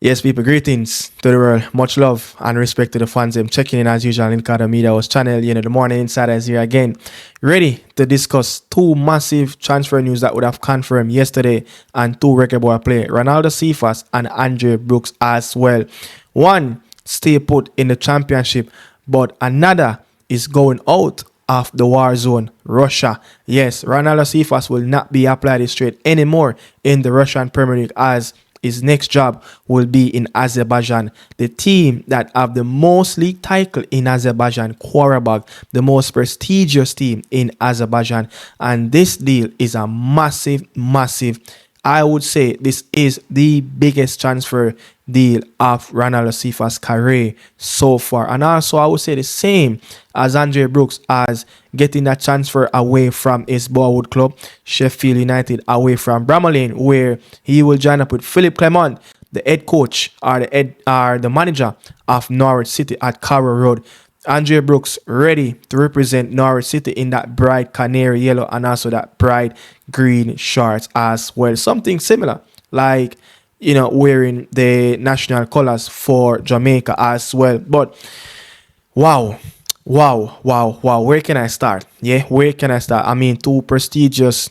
Yes, people, greetings to the world. Much love and respect to the fans. I'm checking in as usual in Nicardo Media House Channel. The morning insiders here again, ready to discuss two massive transfer news that would have confirmed yesterday and two reggaeboy players, Renaldo Cephas and Andre Brooks as well. One stay put in the championship, but another is going out of the war zone, Russia. Yes, Renaldo Cephas will not be applied straight anymore in the Russian Premier League as his next job will be in Azerbaijan, the team that have the most league title in Azerbaijan, Qarabag, the most prestigious team in Azerbaijan. And this deal is a massive, I would say this is the biggest transfer deal of Renaldo Cephas' career so far. And also I would say the same as Andre Brooks as getting that transfer away from his boyhood club, Sheffield United, away from Bramall, where he will join up with Philip Clement, the head coach or the manager of Norwich City at Carrow Road. Andre Brooks ready to represent Norwich City in that bright canary yellow and also that bright green shorts as well. Something similar like, wearing the national colors for Jamaica as well. But wow. Where can I start? Where can I start? I mean, two prestigious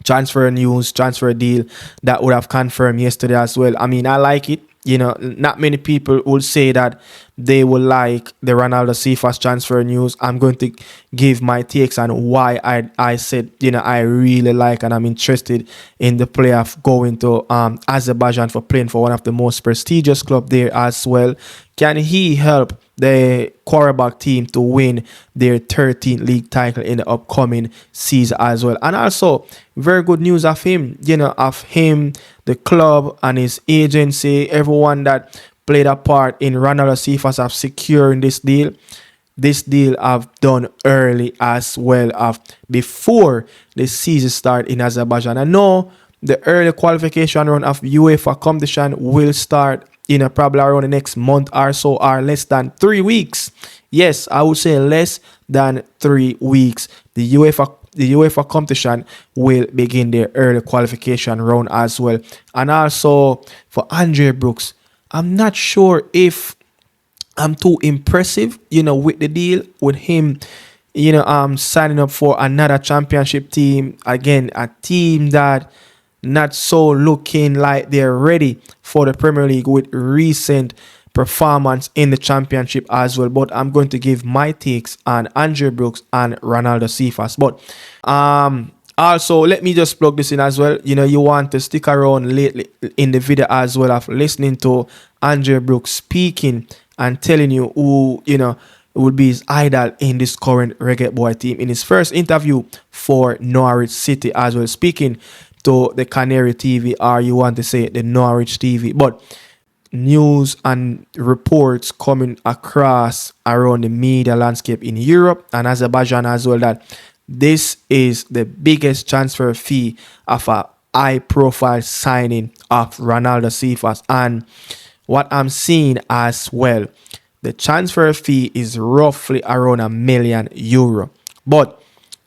transfer deal that would have confirmed yesterday as well. I mean, I like it. Not many people will say that they will like the Renaldo Cephas transfer news. I'm going to give my takes on why I said, I really like and I'm interested in the player of going to Azerbaijan for playing for one of the most prestigious clubs there as well. Can he help the Qarabag team to win their 13th league title in the upcoming season as well? And also, very good news of him, the club and his agency, everyone that played a part in Renaldo Cephas have securing this deal. This deal I've done early as well, of before the season start in Azerbaijan. I know the early qualification round of UEFA competition will start probably around the next month or so, or less than 3 weeks. Yes, I would say less than 3 weeks. The UEFA competition will begin their early qualification round as well. And also for Andre Brooks, I'm not sure if I'm too impressive, with the deal, with him, signing up for another championship team. Again, a team that not so looking like they're ready for the Premier League with recent performance in the championship as well. But I'm going to give my takes on Andre Brooks and Renaldo Cephas. But also, let me just plug this in as well. You want to stick around lately in the video as well of listening to Andre Brooks speaking and telling you who, would be his idol in this current Reggae Boy team in his first interview for Norwich City as well, speaking to the Canary TV, or you want to say the Norwich TV. But news and reports coming across around the media landscape in Europe and Azerbaijan as well, that this is the biggest transfer fee of a high-profile signing of Renaldo Cephas. And what I'm seeing as well, the transfer fee is roughly around €1 million. But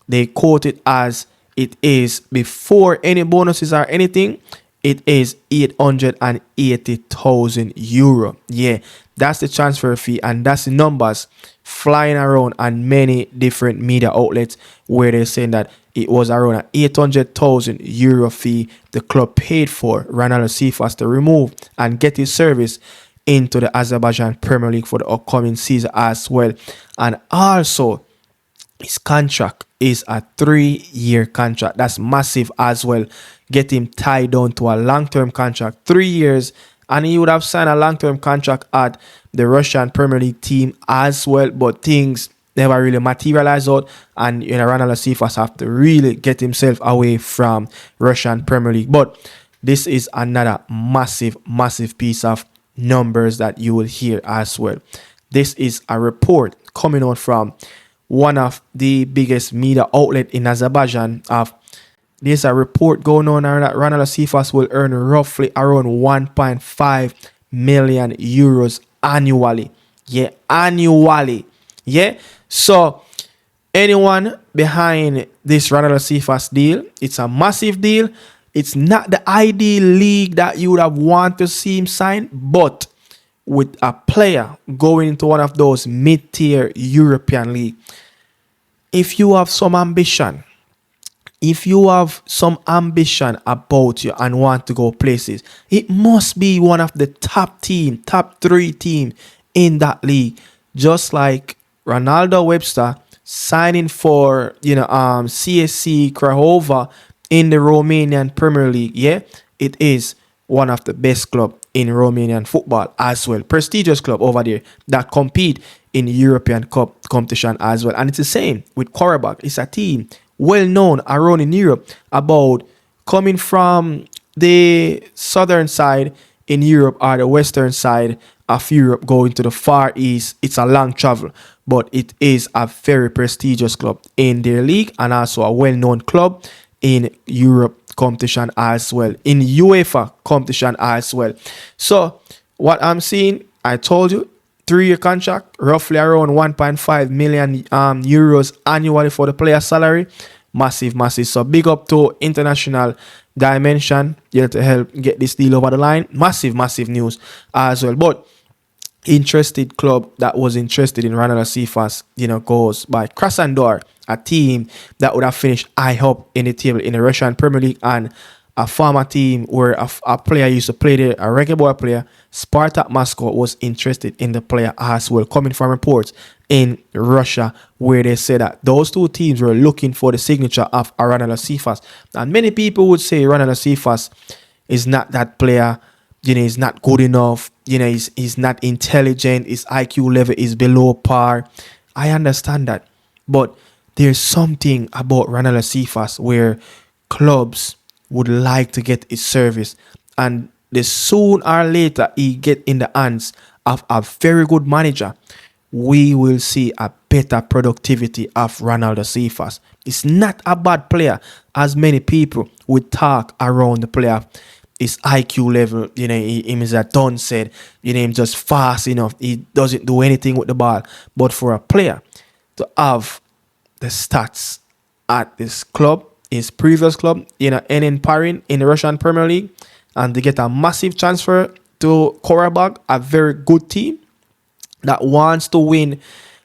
they quote it as it is before any bonuses or anything. It is €880,000. Yeah, that's the transfer fee, and that's the numbers flying around on many different media outlets where they're saying that it was around an €800,000 fee the club paid for Renaldo Cephas to remove and get his service into the Azerbaijan Premier League for the upcoming season as well. And also, his contract is a 3-year contract. That's massive as well. Get him tied down to a long-term contract, 3 years, and he would have signed a long-term contract at the Russian Premier League team as well. But things never really materialized out, and Renaldo Cephas have to really get himself away from Russian Premier League. But this is another massive piece of numbers that you will hear as well. This is a report coming out from one of the biggest media outlet in Azerbaijan. There's a report going on that Renaldo Cephas will earn roughly around €1.5 million annually. Annually. So anyone behind this Renaldo Cephas deal, it's a massive deal. It's not the ideal league that you would have wanted to see him sign, but with a player going into one of those mid-tier European league, if you have some ambition, about you and want to go places, it must be one of the top 3 team in that league. Just like Ronaldo Webster signing for CSC Craiova in the Romanian Premier League. Yeah, it is one of the best club in Romanian football as well. Prestigious club over there that compete in European Cup competition as well. And it's the same with Qarabag. It's a team well known around in Europe about coming from the southern side in Europe or the western side of Europe going to the Far East. It's a long travel, but it is a very prestigious club in their league and also a well-known club in Europe competition as well, in UEFA competition as well. So what I'm seeing, I told you, 3-year contract, roughly around 1.5 million euros annually for the player salary. Massive. So big up to International Dimension, to help get this deal over the line. Massive news as well. But interested club that was interested in Renaldo Cephas, goes by Krasnodar, a team that would have finished high up in the table in the Russian Premier League, and a former team where a player used to play there, a reggaeboy player, Spartak Moscow, was interested in the player as well, coming from reports in Russia where they said that those two teams were looking for the signature of Renaldo Cephas. And many people would say Renaldo Cephas is not that player, he's not good enough, he's not intelligent, his IQ level is below par. I understand that, but there's something about Renaldo Cephas where clubs would like to get his service, and the soon or later he get in the hands of a very good manager, we will see a better productivity of Renaldo Cephas. It's not a bad player, as many people would talk around the player. His IQ level, him as a Don said, him just fast enough. He doesn't do anything with the ball. But for a player to have the stats at this club, his previous club, in Paris in the Russian Premier League, and to get a massive transfer to Qarabag, a very good team that wants to win,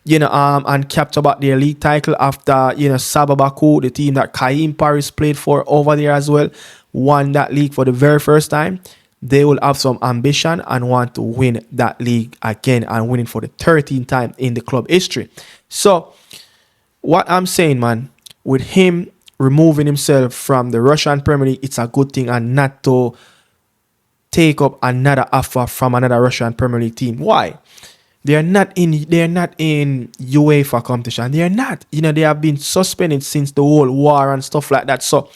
and capture back their league title after, Sabah Baku, the team that Kaim Paris played for over there as well, won that league for the very first time. They will have some ambition and want to win that league again and winning for the 13th time in the club history. So what I'm saying, man, with him removing himself from the Russian Premier League, it's a good thing, and not to take up another offer from another Russian Premier League team. Why? They are not in UEFA competition. They are not. They have been suspended since the whole war and stuff like that. So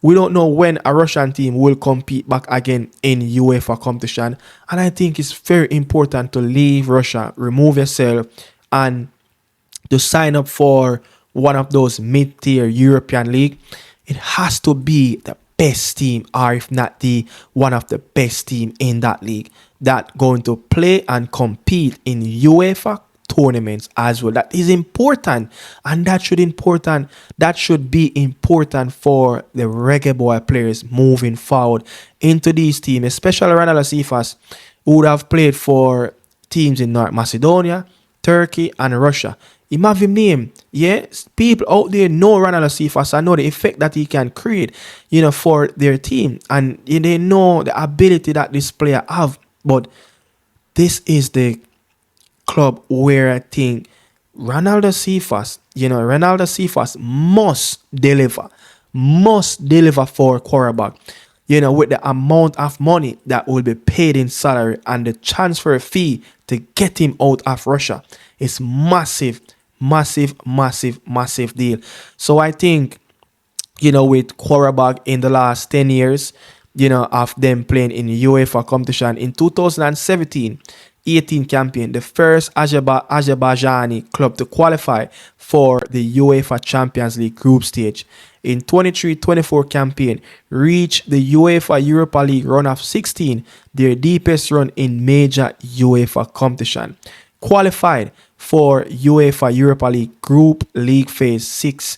we don't know when a Russian team will compete back again in UEFA competition. And I think it's very important to leave Russia, remove yourself, and to sign up for one of those mid-tier European league. It has to be the best team, or if not one of the best team in that league, that going to play and compete in UEFA tournaments as well. That is important, and that should be important for the reggaeboy players moving forward into these teams, especially Renaldo Cephas, who would have played for teams in North Macedonia, Turkey, and Russia. Him have him name. Yeah, people out there know Renaldo Cephas and know the effect that he can create, for their team, and they know the ability that this player have. But this is the club where I think Renaldo Cephas must deliver for Qarabag. With the amount of money that will be paid in salary and the transfer fee to get him out of Russia, it's massive deal. So I think, with Qarabag in the last 10 years, of them playing in UEFA competition, in 2017-18 campaign, the first Azerbaijani club to qualify for the UEFA Champions League group stage. In 23-24 campaign, reached the UEFA Europa League run of 16, their deepest run in major UEFA competition. Qualified for UEFA Europa League group league phase six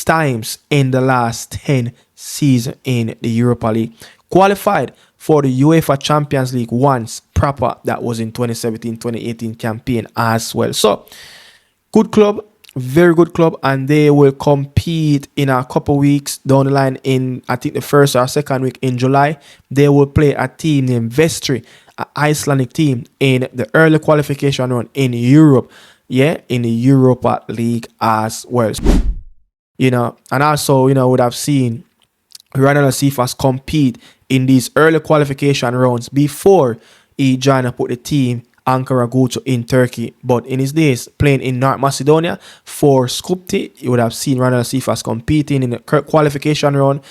times in the last 10 season in the Europa League. Qualified for the UEFA Champions League once proper, that was in 2017-2018 campaign as well. So good club, very good club, and they will compete in a couple weeks down the line. In I think the first or second week in July, they will play a team named Vestri, an Icelandic team, in the early qualification round in Europe. Yeah, in the Europa League as well. And also, would have seen Renaldo Cephas compete in these early qualification rounds before he joined up with the team Ankara in Turkey. But in his days playing in North Macedonia for Skopje, you would have seen Renaldo Cephas competing in the qualification round.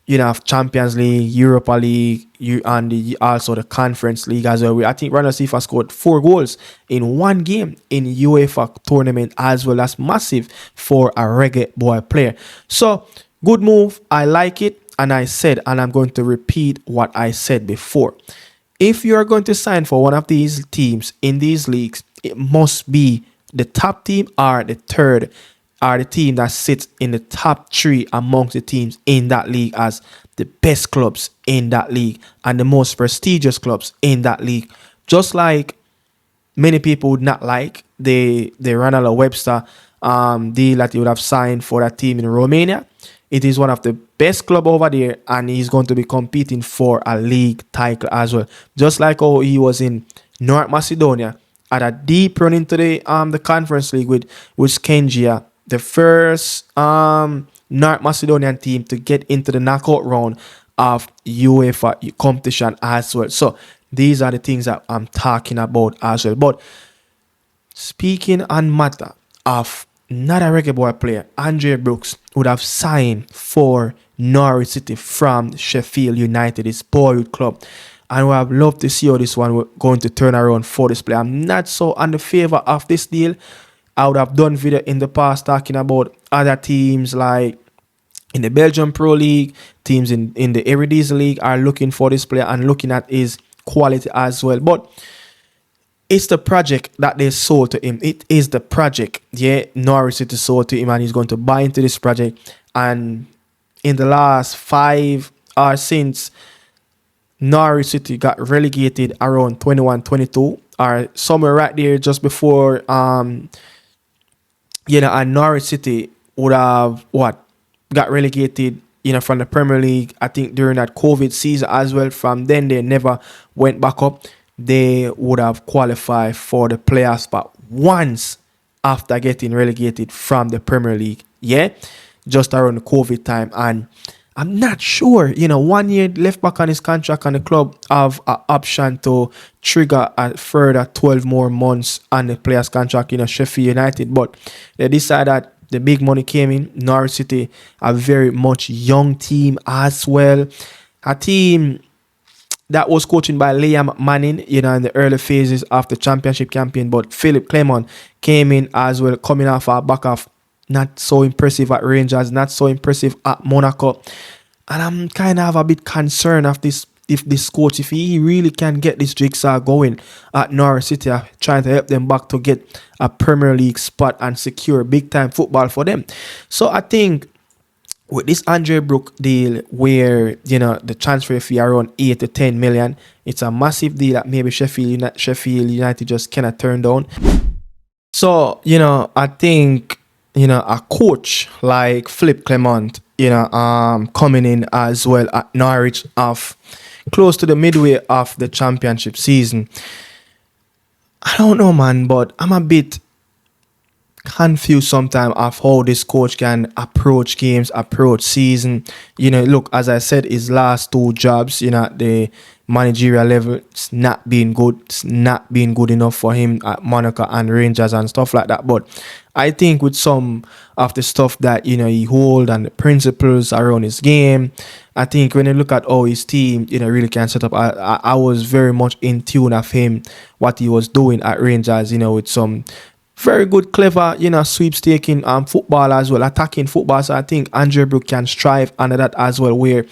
Have Champions League, Europa League, and also the Conference League as well. I think Renaldo Cephas scored 4 goals in one game in UEFA tournament as well. That's massive for a reggae boy player. So good move. I like it. And I said, and I'm going to repeat what I said before. If you are going to sign for one of these teams in these leagues, it must be the top team or the third, or the team that sits in the top 3 amongst the teams in that league as the best clubs in that league and the most prestigious clubs in that league. Just like many people would not like the Ronaldo Webster deal that he would have signed for that team in Romania. It is one of the best club over there, and he's going to be competing for a league title as well. Just like how he was in North Macedonia, at a deep run into the Conference League with Skengia, the first North Macedonian team to get into the knockout round of UEFA competition as well. So these are the things that I'm talking about as well. But speaking on matter of not a reggae boy player, Andre Brooks would have signed for Norwich City from Sheffield United, his boyhood club. And we have loved to see how this one will going to turn around for this player. I'm not so on the favor of this deal. I would have done video in the past talking about other teams like in the Belgian Pro League, teams in the Eredivisie League are looking for this player and looking at his quality as well. But it's the project that they sold to him. It is the project. Yeah, Norwich City sold to him and he's going to buy into this project. And in the last 5 or since Norwich City got relegated around 21-22 or somewhere right there just before and Norwich City would have got relegated from the Premier League, I think during that COVID season as well. From then they never went back up. They would have qualified for the playoff spot once after getting relegated from the Premier League. Yeah, just around the COVID time. And I'm not sure, 1 year left back on his contract, and the club have an option to trigger a further 12 more months on the player's contract, Sheffield United. But they decided that the big money came in. Norwich City, a very much young team as well. A team that was coached by Liam Manning, in the early phases of the championship campaign. But Philip Clement came in as well, coming off a back of not so impressive at Rangers, not so impressive at Monaco. And I'm kind of a bit concerned of this, if this coach, if he really can get this jigsaw going at Norwich City, trying to help them back to get a Premier League spot and secure big time football for them. So I think with this Andre Brook deal, where the transfer fee around 8 to 10 million, it's a massive deal that maybe Sheffield United just cannot turn down. So I think a coach like Philip Clement, coming in as well at Norwich of close to the midway of the championship season. I don't know, man, but I'm a bit confused sometimes of how this coach can approach games, approach season. Look, as I said, his last 2 jobs, at the managerial level, it's not been good. It's not been good enough for him at Monaco and Rangers and stuff like that. But I think with some of the stuff that he hold and the principles around his game, I think when you look at how his team really can set up, I was very much in tune of him, what he was doing at Rangers, with some very good, clever, sweepstaking football as well, attacking football. So I think Andre Brook can strive under that as well, where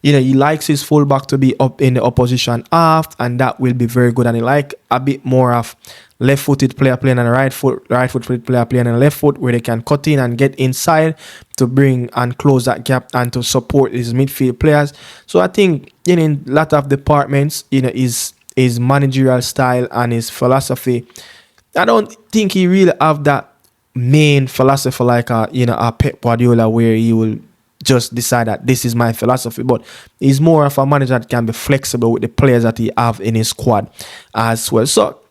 He likes his fullback to be up in the opposition half, and that will be very good. And he like a bit more of left-footed player playing on the right-footed player playing on the left foot, where they can cut in and get inside to bring and close that gap and to support his midfield players. So I think in a lot of departments, his managerial style and his philosophy, I don't think he really have that main philosophy like a Pep Guardiola, where he will just decide that this is my philosophy. But he's more of a manager that can be flexible with the players that he have in his squad as well. So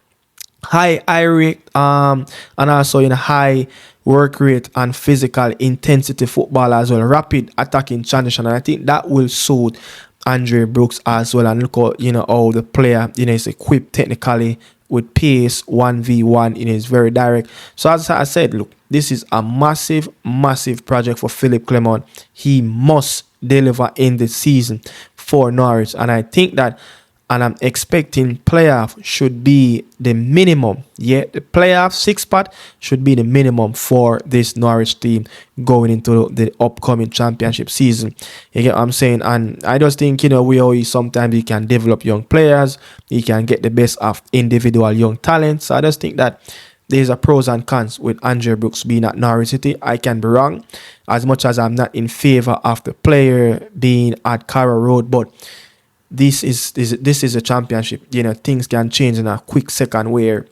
high rate and also high work rate and physical intensity football as well, rapid attacking transition, and I think that will suit Andre Brooks as well. And look how the player is equipped technically with pace, 1v1, is very direct. So as I said, look, this is a massive project for Philippe Clement. He must deliver in the season for Norwich, and I think that, and I'm expecting playoff should be the minimum. Yeah, the playoff 6 spot should be the minimum for this Norwich team going into the upcoming championship season. You get what I'm saying? And I just think, we always sometimes you can develop young players, you can get the best of individual young talent. So I just think that there's a pros and cons with Andre Brooks being at Norwich City. I can be wrong, as much as I'm not in favor of the player being at Carrow Road, but this is a championship. Things can change in a quick second, where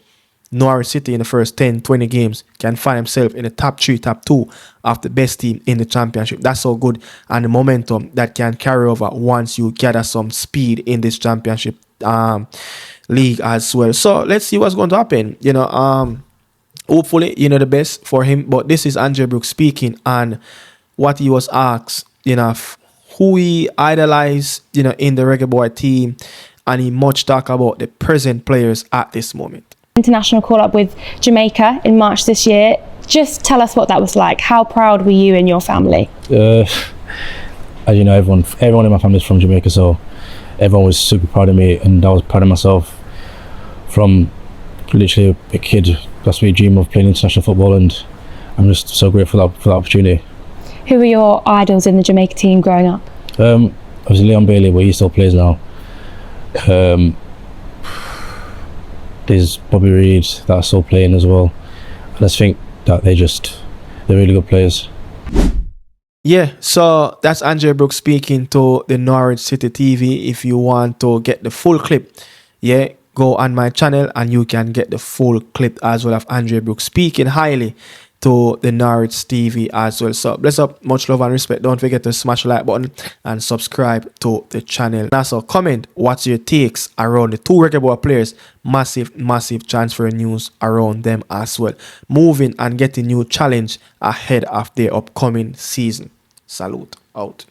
Norwich City in the first 10-20 games can find himself in the top 3, top 2 of the best team in the championship. That's so good, and the momentum that can carry over once you gather some speed in this championship league as well. So let's see what's going to happen. Hopefully, the best for him. But this is Andre Brooks speaking, and what he was asked, who he idolized, in the Reggae Boy team, and he much talk about the present players at this moment. International call-up with Jamaica in March this year. Just tell us what that was like. How proud were you and your family? As you know, everyone in my family is from Jamaica, so everyone was super proud of me, and I was proud of myself. From literally a kid, that's my dream of playing international football, and I'm just so grateful for that opportunity. Who were your idols in the Jamaica team growing up? Obviously Leon Bailey, where he still plays now. There's Bobby Reid that's still playing as well. I just think that they're really good players. Yeah, so that's Andre Brooks speaking to the Norwich City TV. If you want to get the full clip, go on my channel and you can get the full clip as well of Andre Brooks speaking highly to the Norwich TV as well. So bless up, much love and respect. Don't forget to smash the like button and subscribe to the channel. Also comment what's your takes around the 2 Reggae Boy players. Massive transfer news around them as well. Moving and getting new challenge ahead of their upcoming season. Salute out.